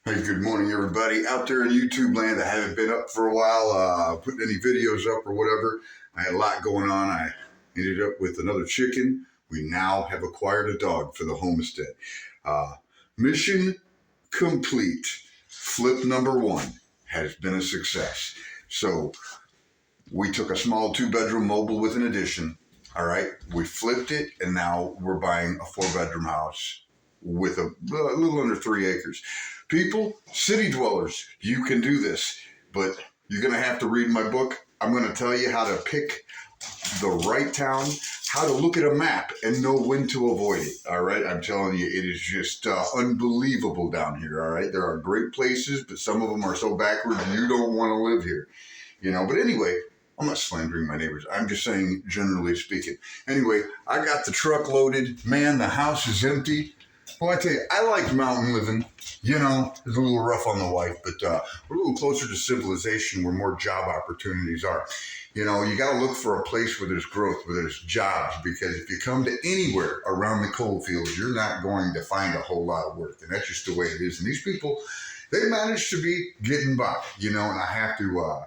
Hey, good morning, everybody. Out there in YouTube land, I haven't been up for a while, putting any videos up or whatever. I had a lot going on. I ended up with another chicken. We now have acquired a dog for the homestead. Uh, mission complete. Flip number one has been a success. So we took a small 2-bedroom mobile with an addition. All right. We flipped it, and now we're buying a 4-bedroom house with a little under 3 acres. People, city dwellers, you can do this, but you're going to have to read my book. I'm going to tell you how to pick the right town, how to look at a map and know when to avoid it. All right. I'm telling you, it is just unbelievable down here. All right. There are great places, but some of them are so backwards you don't want to live here. But anyway, I'm not slandering my neighbors. I'm just saying, generally speaking. Anyway, I got the truck loaded. Man, the house is empty. Well, I tell you, I like mountain living. It's a little rough on the wife, but we're a little closer to civilization where more job opportunities are. You got to look for a place where there's growth, where there's jobs, because if you come to anywhere around the coal fields, you're not going to find a whole lot of work. And that's just the way it is. And these people, they manage to be getting by, and I have to,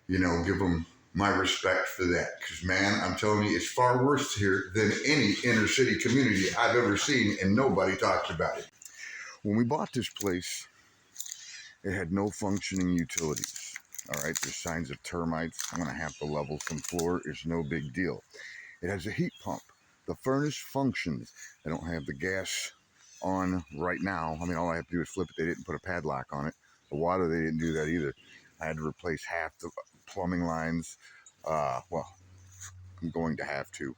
give them my respect for that. Because, man, I'm telling you, it's far worse here than any inner city community I've ever seen, and nobody talks about it. When we bought this place, it had no functioning utilities. All right, there's signs of termites. I'm going to have to level some floor. It's no big deal. It has a heat pump. The furnace functions. I don't have the gas on right now. I mean, all I have to do is flip it. They didn't put a padlock on it. The water, they didn't do that either. I had to replace half the plumbing lines. Well, I'm going to have to.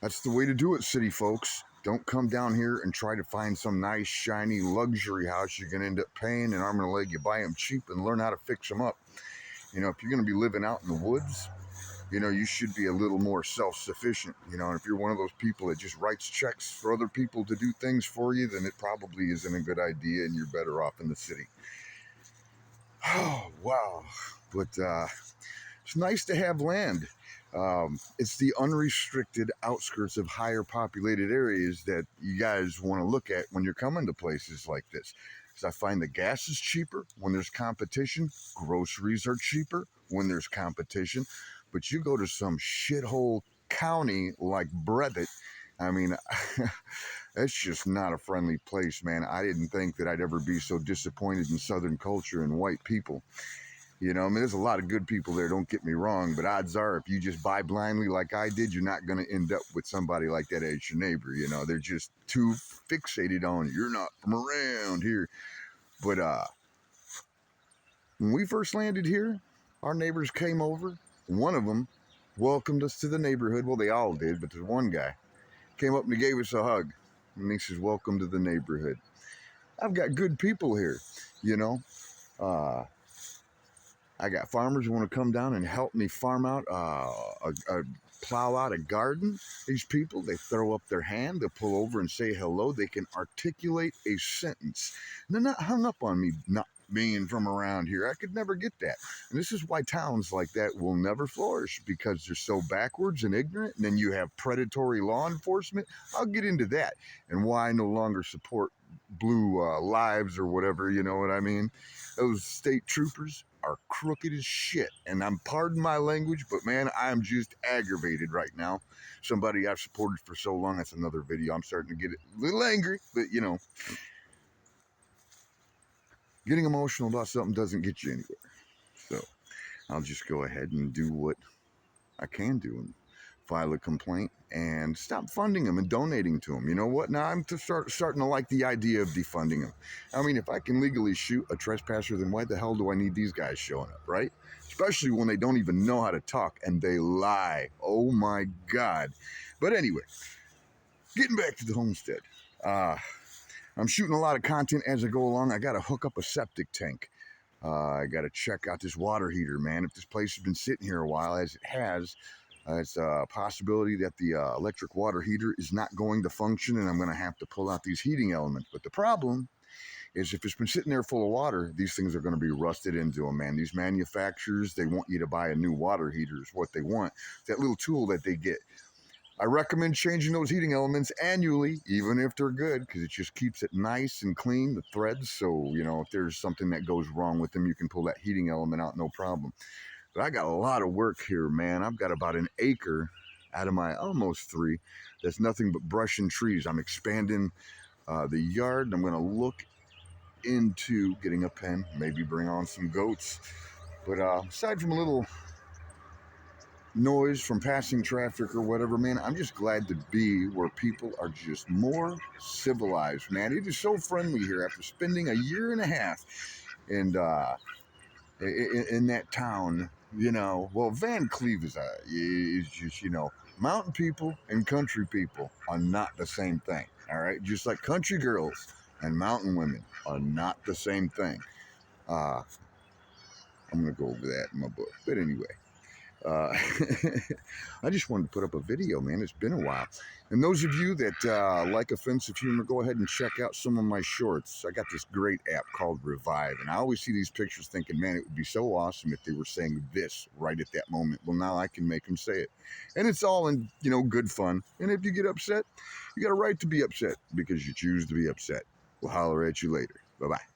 That's the way to do it, city folks. Don't come down here and try to find some nice, shiny luxury house you're going to end up paying an arm and a leg. You buy them cheap and learn how to fix them up. If you're going to be living out in the woods, you should be a little more self-sufficient. And if you're one of those people that just writes checks for other people to do things for you, then it probably isn't a good idea and you're better off in the city. Oh, wow. But it's nice to have land. It's the unrestricted outskirts of higher populated areas that you guys want to look at when you're coming to places like this. Because I find the gas is cheaper when there's competition. Groceries are cheaper when there's competition. But you go to some shithole county like Breathitt, I mean, that's just not a friendly place, man. I didn't think that I'd ever be so disappointed in Southern culture and white people. There's a lot of good people there, don't get me wrong, but odds are if you just buy blindly like I did, you're not going to end up with somebody like that as your neighbor. They're just too fixated on you're not from around here. But when we first landed here, our neighbors came over. One of them welcomed us to the neighborhood. Well, they all did, but there's one guy came up and he gave us a hug. And he says, "Welcome to the neighborhood." I've got good people here, I got farmers who want to come down and help me farm out, plow out a garden. These people, they throw up their hand, they'll pull over and say hello. They can articulate a sentence. And they're not hung up on me not being from around here. I could never get that. And this is why towns like that will never flourish, because they're so backwards and ignorant. And then you have predatory law enforcement. I'll get into that and why I no longer support blue lives or whatever, you know what I mean? Those state troopers are crooked as shit. And I'm, pardon my language, but man, I'm just aggravated right now. Somebody I've supported for so long, that's another video. I'm starting to get a little angry, but getting emotional about something doesn't get you anywhere. So I'll just go ahead and do what I can do and file a complaint and stop funding them and donating to them. You know what? Now I'm starting to like the idea of defunding them. I mean, if I can legally shoot a trespasser, then why the hell do I need these guys showing up, right? Especially when they don't even know how to talk and they lie. Oh my God. But anyway, getting back to the homestead. I'm shooting a lot of content as I go along. I got to hook up a septic tank. I got to check out this water heater, man. If this place has been sitting here a while, as it has, it's a possibility that the electric water heater is not going to function, and I'm going to have to pull out these heating elements. But the problem is, if it's been sitting there full of water, these things are going to be rusted into them, man. These manufacturers, they want you to buy a new water heater is what they want. That little tool that they get I recommend changing those heating elements annually, even if they're good, because it just keeps it nice and clean, the threads. So, you know, if there's something that goes wrong with them, you can pull that heating element out, no problem. But I got a lot of work here, man. I've got about an acre out of my almost 3 that's nothing but brush and trees. I'm expanding the yard, and I'm going to look into getting a pen, maybe bring on some goats. But aside from a little noise from passing traffic or whatever, man, I'm just glad to be where people are just more civilized, man. It is so friendly here after spending a year and a half and in that town. You know, well, Van Cleve is just, you know, mountain people and country people are not the same thing. All right, just like country girls and mountain women are not the same thing. uh I'm gonna go over that in my book, but anyway. Uh, I just wanted to put up a video, man. It's been a while. And those of you that like offensive humor, go ahead and check out some of my shorts. I got this great app called Revive, and I always see these pictures thinking, man, it would be so awesome if they were saying this right at that moment. Well, now I can make them say it. And it's all in, you know, good fun. And if you get upset, you got a right to be upset because you choose to be upset. We'll holler at you later. Bye-bye.